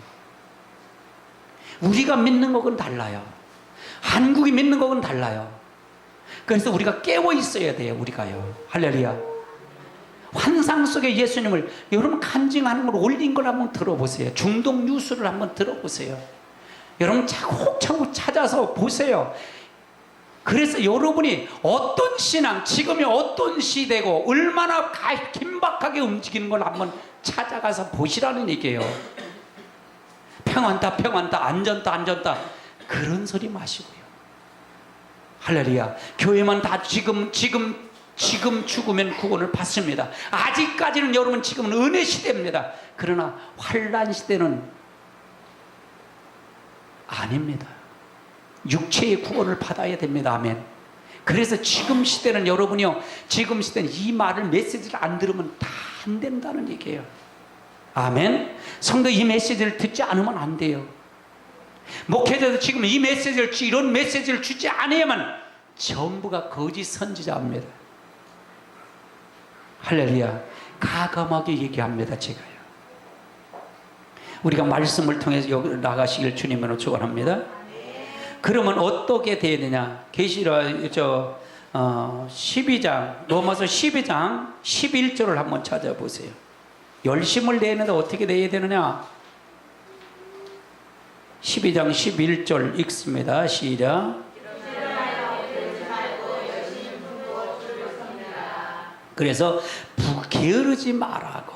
우리가 믿는 것은 달라요. 한국이 믿는 것은 달라요. 그래서 우리가 깨어 있어야 돼요. 우리가요. 할렐루야. 환상 속에 예수님을 여러분 간증하는 걸 올린 걸 한번 들어보세요. 중동 뉴스를 한번 들어보세요. 여러분 차곡차곡 찾아서 보세요. 그래서 여러분이 어떤 신앙, 지금이 어떤 시대고 얼마나 긴박하게 움직이는 걸 한번 찾아가서 보시라는 얘기예요. 평안다 평안다 안전다 안전다 그런 소리 마시고요. 할렐루야. 교회만 다 지금 죽으면 구원을 받습니다. 아직까지는 여러분 지금은 은혜 시대입니다. 그러나 환난 시대는 아닙니다. 육체의 구원을 받아야 됩니다. 아멘. 그래서 지금 시대는 여러분이요, 지금 시대는 이 말을 메시지를 안 들으면 다 안 된다는 얘기예요. 아멘. 성도 이 메시지를 듣지 않으면 안 돼요. 목회자도 지금 이 메시지를, 이런 메시지를 주지 않으면 전부가 거짓 선지자입니다. 할렐루야. 가감하게 얘기합니다. 제가요. 우리가 말씀을 통해서 여기 나가시길 주님으로 축원합니다. 그러면 어떻게 돼야 되냐? 계시록 12장, 로마서 12장 11절을 한번 찾아보세요. 열심을 내는데 어떻게 돼야 되느냐? 12장 11절 읽습니다. 시작. 그래서 게으르지 말라고.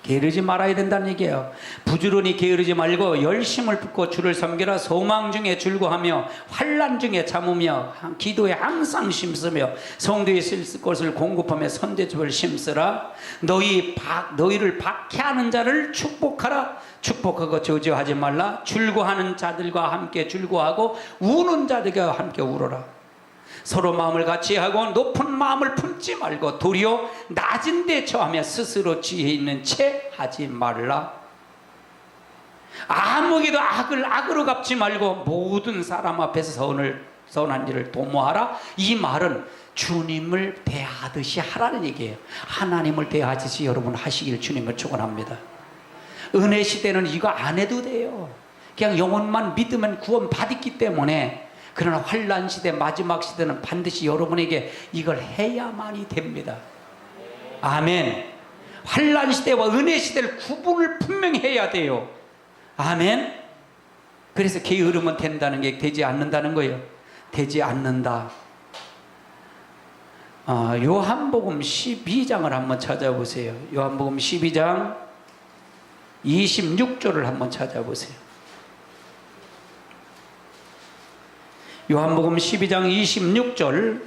게으르지 말아야 된다는 얘기예요. 부지런히 게으르지 말고 열심을 붓고 주를 섬기라. 소망 중에 즐거하며 환난 중에 참으며 기도에 항상 힘쓰며 성도에 쓸 것을 공급하며 선대접을 힘쓰라. 너희를 박해하는 자를 축복하라. 축복하고 저주하지 말라. 즐거워하는 자들과 함께 즐거워하고 우는 자들과 함께 울어라. 서로 마음을 같이 하고 높은 마음을 품지 말고 도리어 낮은 데 처하며 스스로 지혜 있는 채 하지 말라. 아무에게도 악으로 갚지 말고 모든 사람 앞에서 선한 일을 도모하라. 이 말은 주님을 대하듯이 하라는 얘기예요. 하나님을 대하듯이 여러분 하시길 주님을 축원합니다. 은혜 시대는 이거 안 해도 돼요. 그냥 영혼만 믿으면 구원 받았기 때문에. 그러나 환난 시대, 마지막 시대는 반드시 여러분에게 이걸 해야만이 됩니다. 아멘. 환난 시대와 은혜 시대를 구분을 분명히 해야 돼요. 아멘. 그래서 게으르면 된다는 게 되지 않는다는 거예요. 되지 않는다. 요한복음 12장을 한번 찾아보세요. 요한복음 12장 26절을 한번 찾아보세요. 요한복음 12장 26절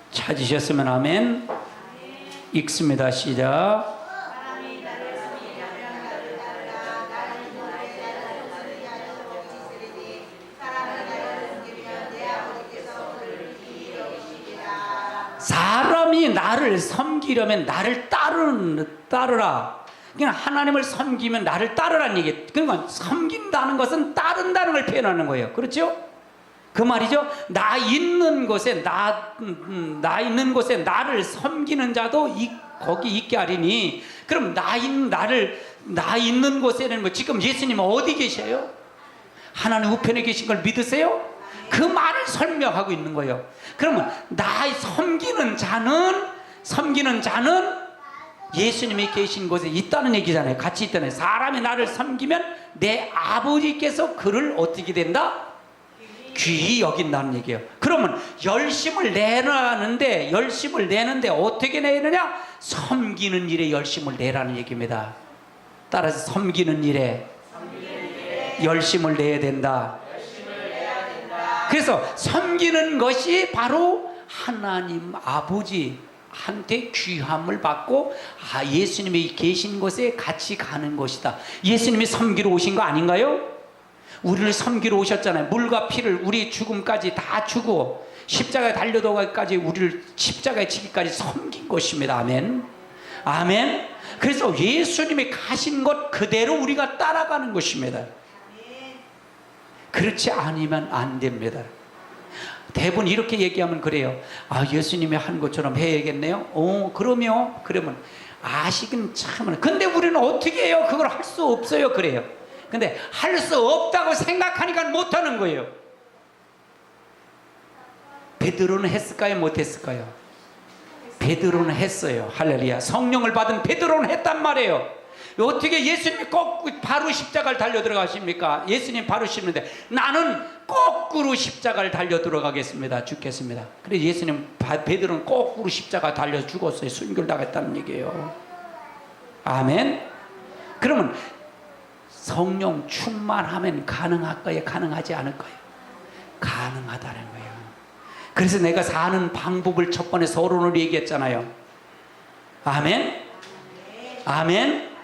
찾으셨으면 아멘. 읽습니다. 시작. 사람이 나를 섬기려면 나를 따르라. 그냥 하나님을 섬기면 나를 따르라는 얘기. 그러니까 섬긴다는 것은 따른다는 걸 표현하는 거예요. 그렇죠? 그 말이죠. 나 있는 곳에 나를 섬기는 자도 거기 있게 하리니. 그럼 나 있는 곳에는 뭐 지금 예수님은 어디 계셔요? 하나님 우편에 계신 걸 믿으세요? 그 말을 설명하고 있는 거예요. 그러면 나 섬기는 자는 예수님이 계신 곳에 있다는 얘기잖아요. 같이 있다는. 사람이 나를 섬기면 내 아버지께서 그를 어떻게 된다? 귀히 여긴다는 얘기예요. 그러면 열심을 내는데 어떻게 내느냐? 섬기는 일에 열심을 내라는 얘기입니다. 따라서 섬기는 일에 열심을 내야 된다. 그래서 섬기는 것이 바로 하나님 아버지한테 귀함을 받고 예수님이 계신 곳에 같이 가는 것이다. 예수님이 섬기러 오신 거 아닌가요? 우리를 섬기러 오셨잖아요. 물과 피를 우리 죽음까지 다 주고 십자가에 달려도까지 우리를 십자가에 지기까지 섬긴 것입니다. 아멘. 아멘. 그래서 예수님이 가신 것 그대로 우리가 따라가는 것입니다. 그렇지 않으면 안 됩니다. 대부분 이렇게 얘기하면 그래요. 아, 예수님이 한 것처럼 해야겠네요. 그러면 아시긴 참. 근데 우리는 어떻게 해요? 그걸 할 수 없어요. 그래요. 근데 할 수 없다고 생각하니까 못하는 거예요. 베드로는 했을까요? 못했을까요? 베드로는 했어요. 할렐루야. 성령을 받은 베드로는 했단 말이에요. 어떻게 예수님이 꼭 바로 십자가를 달려 들어가십니까? 예수님 바로 십는데 나는 거꾸로 십자가를 달려 들어가겠습니다. 죽겠습니다. 그래서 예수님 베드로는 거꾸로 십자가 달려 죽었어요. 순교당했다는 얘기예요. 아멘. 그러면 성령 충만하면 가능할까요? 가능하지 않을까요? 가능하다는 거예요. 그래서 내가 사는 방법을 첫 번에 서론으로 얘기했잖아요. 아멘. 아멘.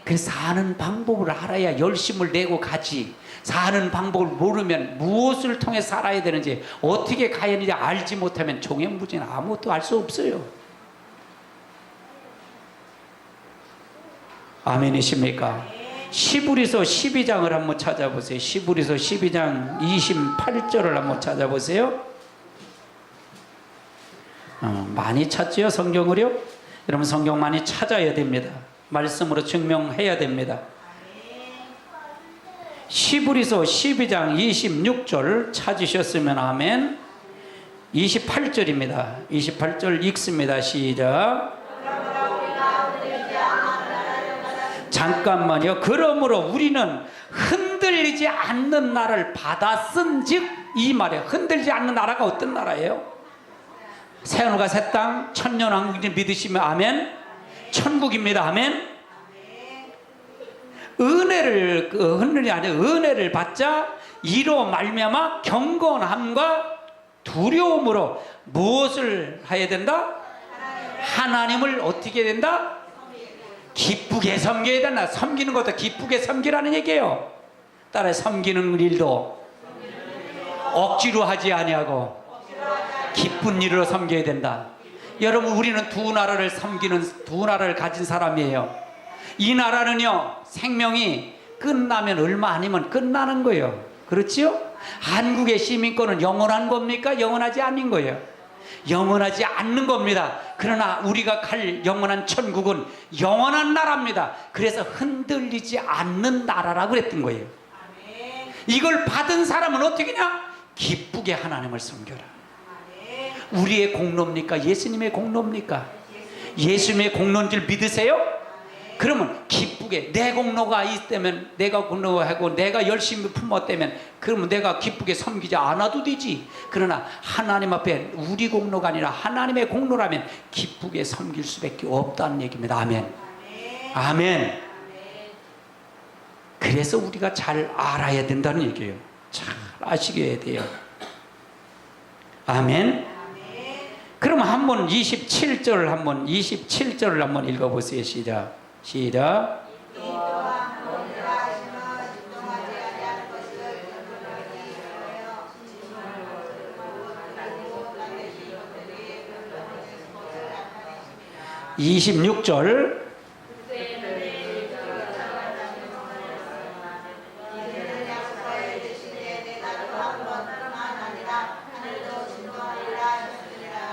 그래서 사는 방법을 알아야 열심을 내고 가지. 사는 방법을 모르면 무엇을 통해 살아야 되는지, 어떻게 가야 하는지 알지 못하면 종횡무진 아무것도 알 수 없어요. 아멘이십니까? 시브리서 12장을 한번 찾아보세요. 시브리서 12장 28절을 한번 찾아보세요. 많이 찾지요, 성경을요? 여러분 성경 많이 찾아야 됩니다. 말씀으로 증명해야 됩니다. 시브리서 12장 26절 찾으셨으면 아멘. 28절입니다. 28절 읽습니다. 시작. 잠깐만요. 그러므로 우리는 흔들리지 않는 나라를 받았은즉, 이 말이에요. 흔들리지 않는 나라가 어떤 나라예요? 새하늘과 새 땅, 천년왕국을 믿으시면 아멘. 천국입니다. 아멘. 은혜를 흔들리 아니라 은혜를 받자 이로 말미암아 경건함과 두려움으로 무엇을 해야 된다? 하나님을 어떻게 된다? 기쁘게 섬겨야 된다. 섬기는 것도 기쁘게 섬기라는 얘기예요. 따라 섬기는 일도 억지로 하지 아니하고 기쁜 일로 섬겨야 된다. 여러분, 우리는 두 나라를 가진 사람이에요. 이 나라는요, 생명이 끝나면 얼마 아니면 끝나는 거예요. 그렇지요? 한국의 시민권은 영원한 겁니까? 영원하지 않는 거예요. 영원하지 않는 겁니다. 그러나 우리가 갈 영원한 천국은 영원한 나라입니다. 그래서 흔들리지 않는 나라라고 그랬던 거예요. 이걸 받은 사람은 어떻게 하냐? 기쁘게 하나님을 섬겨라. 우리의 공로입니까? 예수님의 공로입니까? 예수님의 공로인 줄 믿으세요? 그러면 기쁘게 내 공로가 있다면, 내가 공로하고 내가 열심히 품었다면, 그러면 내가 기쁘게 섬기지 않아도 되지. 그러나 하나님 앞에 우리 공로가 아니라 하나님의 공로라면 기쁘게 섬길 수밖에 없다는 얘기입니다. 아멘. 아멘. 그래서 우리가 잘 알아야 된다는 얘기예요. 잘 아시게 돼요. 아멘. 그럼 한번 27절을 한번 읽어보세요. 시작. 26절.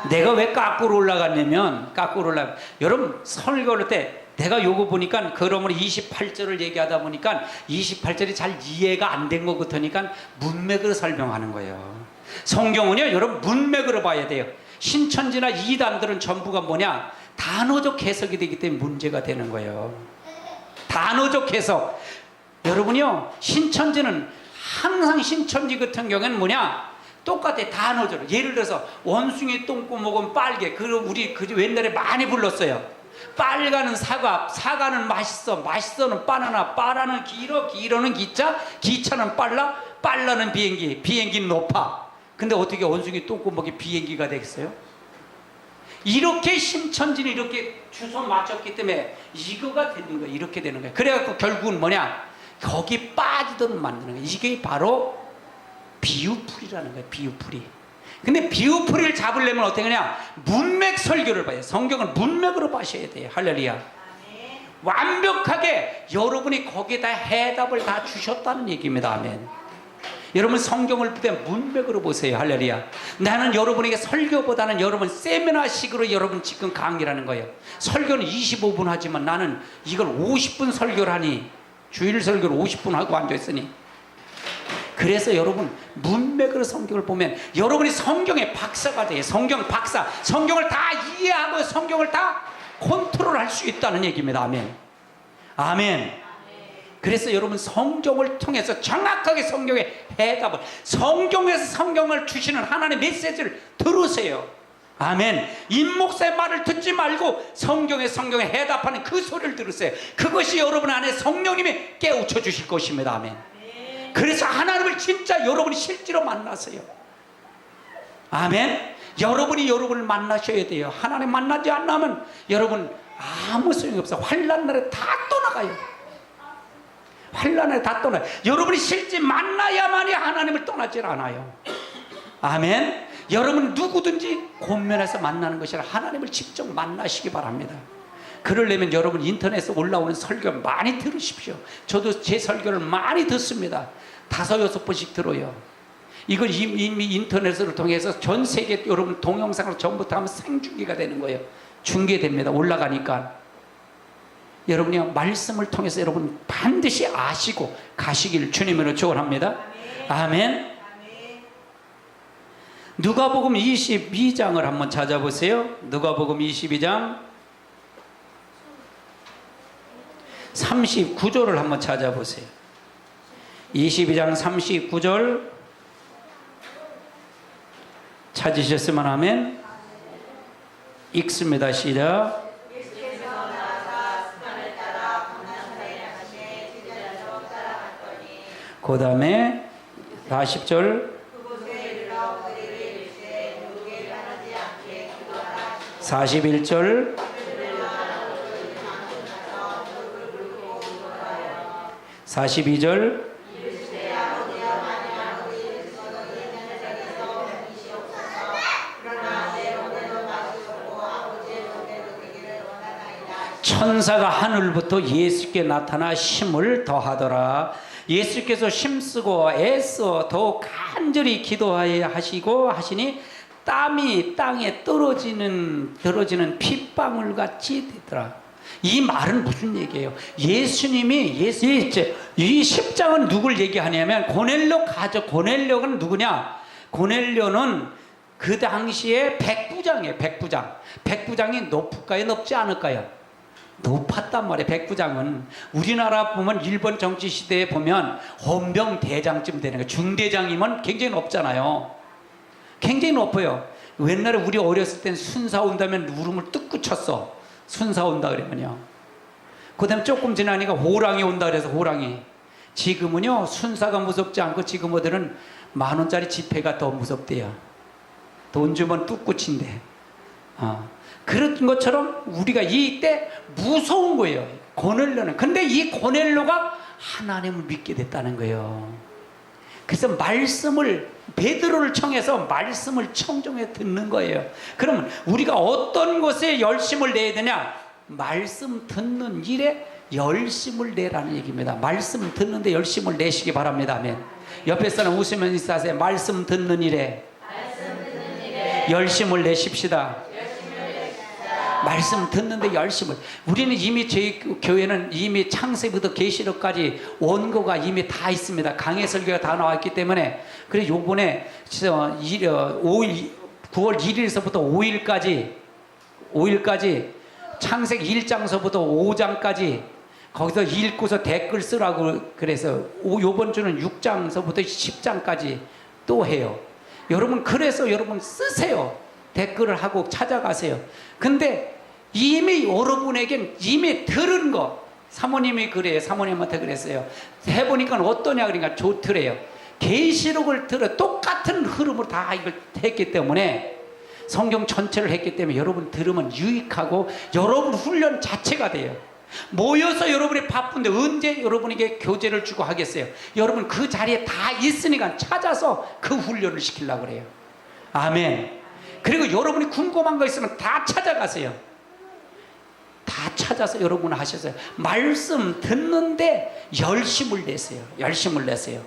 내가 왜 거꾸로 올라갔냐면, 여러분 설교할 때 내가 요거 보니까, 그러므로 28절을 얘기하다 보니까 28절이 잘 이해가 안 된 것 같으니까 문맥으로 설명하는 거예요. 성경은요, 여러분 문맥으로 봐야 돼요. 신천지나 이단들은 전부가 뭐냐? 단어적 해석이 되기 때문에 문제가 되는 거예요. 단어적 해석. 여러분요, 신천지는 항상, 신천지 같은 경우에는 뭐냐? 똑같아. 단어적으로. 예를 들어서 원숭이 똥구멍은 빨개. 그럼 우리 옛날에 많이 불렀어요. 빨가는 사과, 사과는 맛있어, 맛있어는 바나나, 바나나는 길어, 길어는 기차, 기차는 빨라, 빨라는 비행기, 비행기는 높아. 근데 어떻게 원숭이 똥구멍이 비행기가 되겠어요? 이렇게 신천지는 이렇게 주소 맞췄기 때문에 이거가 되는 거예요. 이렇게 되는 거예요. 그래갖고 결국은 뭐냐? 거기 빠지도록 만드는 거예요. 이게 바로 비유풀이라는 거예요. 비유풀이. 근데 비유풀이를 잡으려면 어떻게 하냐? 문맥 설교를 봐요. 성경은 문맥으로 봐셔야 돼요. 할렐루야. 완벽하게 여러분이 거기에다 해답을 다 주셨다는 얘기입니다. 아멘. 여러분 성경을 볼 때 문맥으로 보세요. 할렐루야. 나는 여러분에게 설교보다는 여러분 세미나식으로 여러분 지금 강의라는 거예요. 설교는 25분 하지만 나는 이걸 50분 설교를 하니, 주일 설교를 50분 하고 앉아있으니, 그래서 여러분 문맥으로 성경을 보면 여러분이 성경의 박사가 돼요. 성경 박사. 성경을 다 이해하고 성경을 다 컨트롤할 수 있다는 얘기입니다. 아멘. 아멘. 그래서 여러분 성경을 통해서 정확하게 성경의 해답을, 성경에서 성경을 주시는 하나님의 메시지를 들으세요. 아멘. 임목사의 말을 듣지 말고 성경의 해답하는 그 소리를 들으세요. 그것이 여러분 안에 성령님이 깨우쳐 주실 것입니다. 아멘. 그래서 하나님을 진짜 여러분이 실제로 만나세요. 아멘. 여러분이 여러분을 만나셔야 돼요. 하나님 만나지 않으면 여러분 아무 소용이 없어요. 환난 날에 다 떠나가요. 환난에 다 떠나요. 여러분이 실제 만나야만이 하나님을 떠나질 않아요. 아멘. 여러분 누구든지 권면해서 만나는 것이 아니라 하나님을 직접 만나시기 바랍니다. 그러려면 여러분 인터넷에 올라오는 설교 많이 들으십시오. 저도 제 설교를 많이 듣습니다. 5-6번씩 들어요. 이걸 이미 인터넷을 통해서 전 세계 여러분 동영상으로 전부 다 하면 생중계가 되는 거예요. 중계됩니다. 올라가니까 여러분이 말씀을 통해서 여러분 반드시 아시고 가시길 주님으로 축원합니다. 아멘. 누가복음 22장을 한번 찾아보세요. 누가복음 22장 39절을 한번 찾아보세요. 22장 39절 찾으셨으면 하면 읽습니다. 시작. 그 다음에 40절 41절 42절 '천사가 하늘부터 예수께 나타나 힘을 더하더라. 예수께서 힘쓰고 애써 더욱 간절히 기도하여 하시고 하시니 땀이 땅에 떨어지는 핏방울 같이 되더라. 이 말은 무슨 얘기예요? 예수님이 이 10장은 누굴 얘기하냐면 고넬료 가족. 고넬료는 누구냐? 고넬료는 그 당시에 백부장이에요. 백부장이 높을까요? 높지 않을까요? 높았단 말이에요. 백부장은 우리나라 보면 일본 정치 시대에 보면 헌병대장쯤 되는 거예요. 중대장이면 굉장히 높잖아요. 굉장히 높아요. 옛날에 우리 어렸을 땐 순사 온다면 울음을 뚝 쳤어. 순사 온다 그러면요. 그 다음에 조금 지나니까 호랑이 온다 그래서 호랑이. 지금은요 순사가 무섭지 않고 지금 어들은 10,000원짜리 지폐가 더 무섭대요. 돈 주면 뚝 친대. 그런 것처럼 우리가 이때 무서운 거예요. 고넬료는. 근데 이 고넬료가 하나님을 믿게 됐다는 거예요. 그래서 말씀을 베드로를 청해서 말씀을 청정해 듣는 거예요. 그러면 우리가 어떤 것에 열심을 내야 되냐? 말씀 듣는 일에 열심을 내라는 얘기입니다. 말씀 듣는데 열심을 내시기 바랍니다. 아멘. 옆에 사람 웃으면서 인사하세요. 말씀 듣는 일에 열심을 내십시다. 말씀 듣는데 열심을. 우리는 이미 저희 교회는 이미 창세부터 계시록까지 원고가 이미 다 있습니다. 강해 설교가 다 나왔기 때문에. 그래서 요번에 9월 1일서부터 5일까지 창세기 1장서부터 5장까지 거기서 읽고서 댓글 쓰라고 그래서 요번 주는 6장서부터 10장까지 또 해요. 여러분 그래서 여러분 쓰세요. 댓글을 하고 찾아가세요. 근데 이미 여러분에겐 이미 들은 거, 사모님이 그래요. 사모님한테 그랬어요. 해보니까 어떠냐 그러니까 좋더래요. 계시록을 들어 똑같은 흐름으로 다 이걸 했기 때문에 성경 전체를 했기 때문에 여러분 들으면 유익하고 여러분 훈련 자체가 돼요. 모여서 여러분이 바쁜데 언제 여러분에게 교재를 주고 하겠어요? 여러분 그 자리에 다 있으니까 찾아서 그 훈련을 시키려고 그래요. 아멘. 그리고 여러분이 궁금한 거 있으면 다 찾아가세요. 다 찾아서 여러분 하셔서요. 말씀 듣는데 열심을 내세요. 열심을 내세요.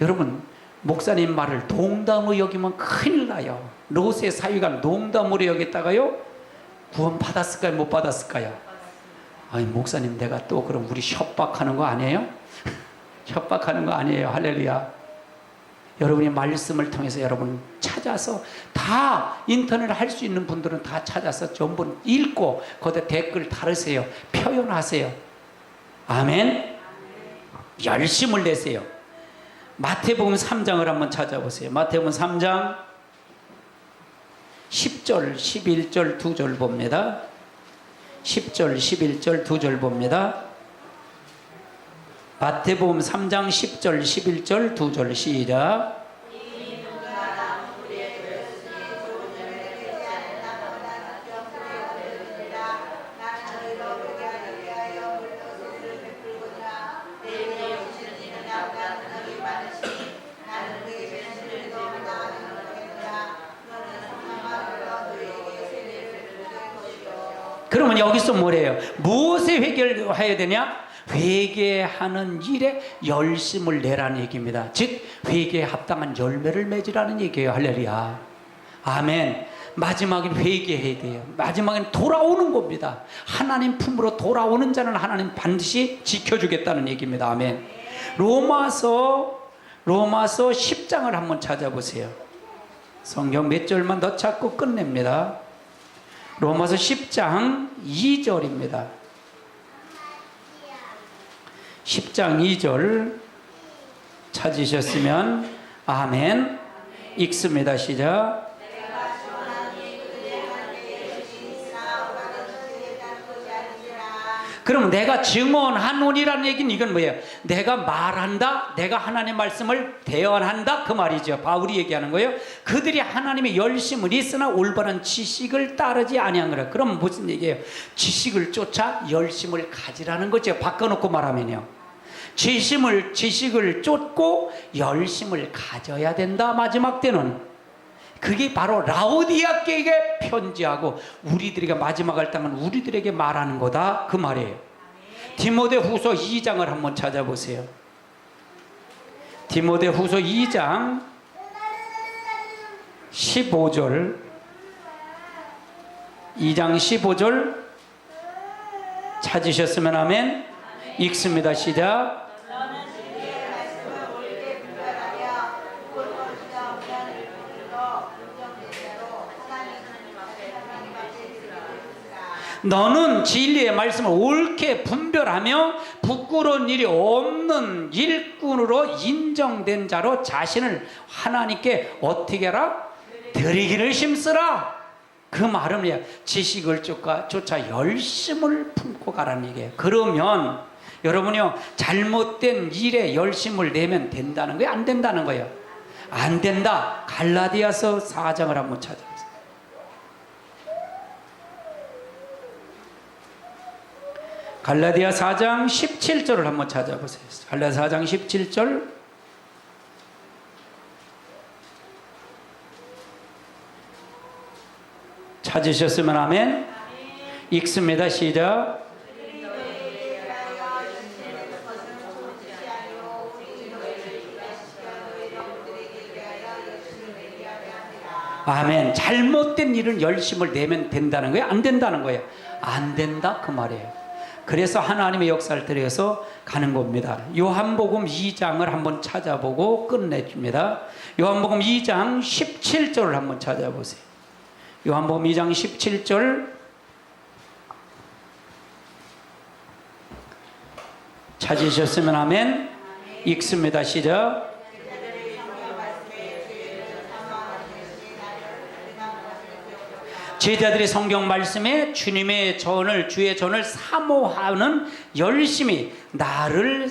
여러분, 목사님 말을 농담으로 여기면 큰일 나요. 롯의 사위가 농담으로 여겼다가요, 구원 받았을까요? 못 받았을까요? 아니, 목사님, 내가 또 그럼 우리 협박하는 거 아니에요? 협박하는 거 아니에요. 할렐루야. 여러분이 말씀을 통해서 여러분 찾아서, 다 인터넷 할 수 있는 분들은 다 찾아서 전부 읽고 거기다 댓글 달으세요. 표현하세요. 아멘. 열심을 내세요. 마태복음 3장을 한번 찾아보세요. 마태복음 3장 10절 11절 2절 봅니다. 10절 11절 2절 봅니다. 마태복음 3장 10절 11절 2절 시작. 그러면 여기서 뭐래요? 무엇에 회개해야 되냐? 회개하는 일에 열심을 내라는 얘기입니다. 즉 회개에 합당한 열매를 맺으라는 얘기예요. 할렐루야. 아멘. 마지막엔 회개해야 돼요. 마지막엔 돌아오는 겁니다. 하나님 품으로 돌아오는 자는 하나님 반드시 지켜주겠다는 얘기입니다. 아멘. 로마서 10장을 한번 찾아보세요. 성경 몇 절만 더 찾고 끝냅니다. 로마서 10장 2절입니다. 10장 2절 찾으셨으면 아멘. 읽습니다. 시작. 그럼 내가 증언하노니라는 얘기는 이건 뭐예요? 내가 말한다, 내가 하나님의 말씀을 대언한다, 그 말이죠. 바울이 얘기하는 거예요. 그들이 하나님의 열심을 있으나 올바른 지식을 따르지 아니한 거라. 그럼 무슨 얘기예요? 지식을 쫓아 열심을 가지라는 거죠. 바꿔놓고 말하면요, 지식을 쫓고 열심을 가져야 된다. 마지막 때는 그게 바로 라오디아 교회에게 편지하고 우리들에게 마지막을 당한 우리들에게 말하는 거다, 그 말이에요. 디모데후서 2장을 한번 찾아보세요. 디모데후서 2장 15절 2장 15절 찾으셨으면 아멘. 읽습니다. 시작. 너는 진리의 말씀을 옳게 분별하며 부끄러운 일이 없는 일꾼으로 인정된 자로 자신을 하나님께 어떻게 하라? 드리기를 힘쓰라. 그 말은 뭐야? 지식을 쫓아 열심을 품고 가라는 얘기예요. 그러면 여러분이요, 잘못된 일에 열심을 내면 된다는 거예요? 안 된다는 거예요? 안 된다. 갈라디아서 4장을 한번 찾아보세요. 갈라디아 4장 17절을 한번 찾아보세요. 갈라디아 4장 17절 찾으셨으면 아멘. 읽습니다. 시작. 아멘. 잘못된 일은 열심을 내면 된다는 거예요? 안 된다는 거예요? 안 된다, 그 말이에요. 그래서 하나님의 역사를 들여서 가는 겁니다. 요한복음 2장을 한번 찾아보고 끝내줍니다. 요한복음 2장 17절을 한번 찾아보세요. 요한복음 2장 17절 찾으셨으면 아멘. 읽습니다. 시작. 제자들이 성경 말씀에 주님의 전을, 주의 전을 사모하는 열심히 나를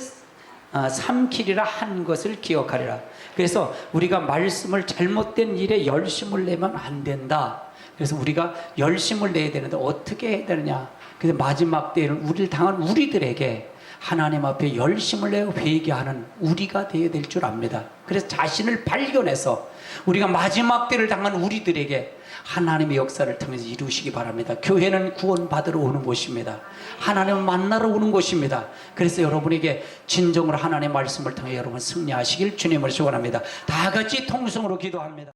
삼키리라 한 것을 기억하리라. 그래서 우리가 말씀을 잘못된 일에 열심을 내면 안 된다. 그래서 우리가 열심을 내야 되는데 어떻게 해야 되느냐? 그래서 마지막 때에는 우리를 당한 우리들에게 하나님 앞에 열심을 내어 회개하는 우리가 되어야 될 줄 압니다. 그래서 자신을 발견해서 우리가 마지막 때를 당한 우리들에게 하나님의 역사를 통해서 이루시기 바랍니다. 교회는 구원받으러 오는 곳입니다. 하나님을 만나러 오는 곳입니다. 그래서 여러분에게 진정으로 하나님의 말씀을 통해 여러분 승리하시길 주님을 축원합니다. 다 같이 통성으로 기도합니다.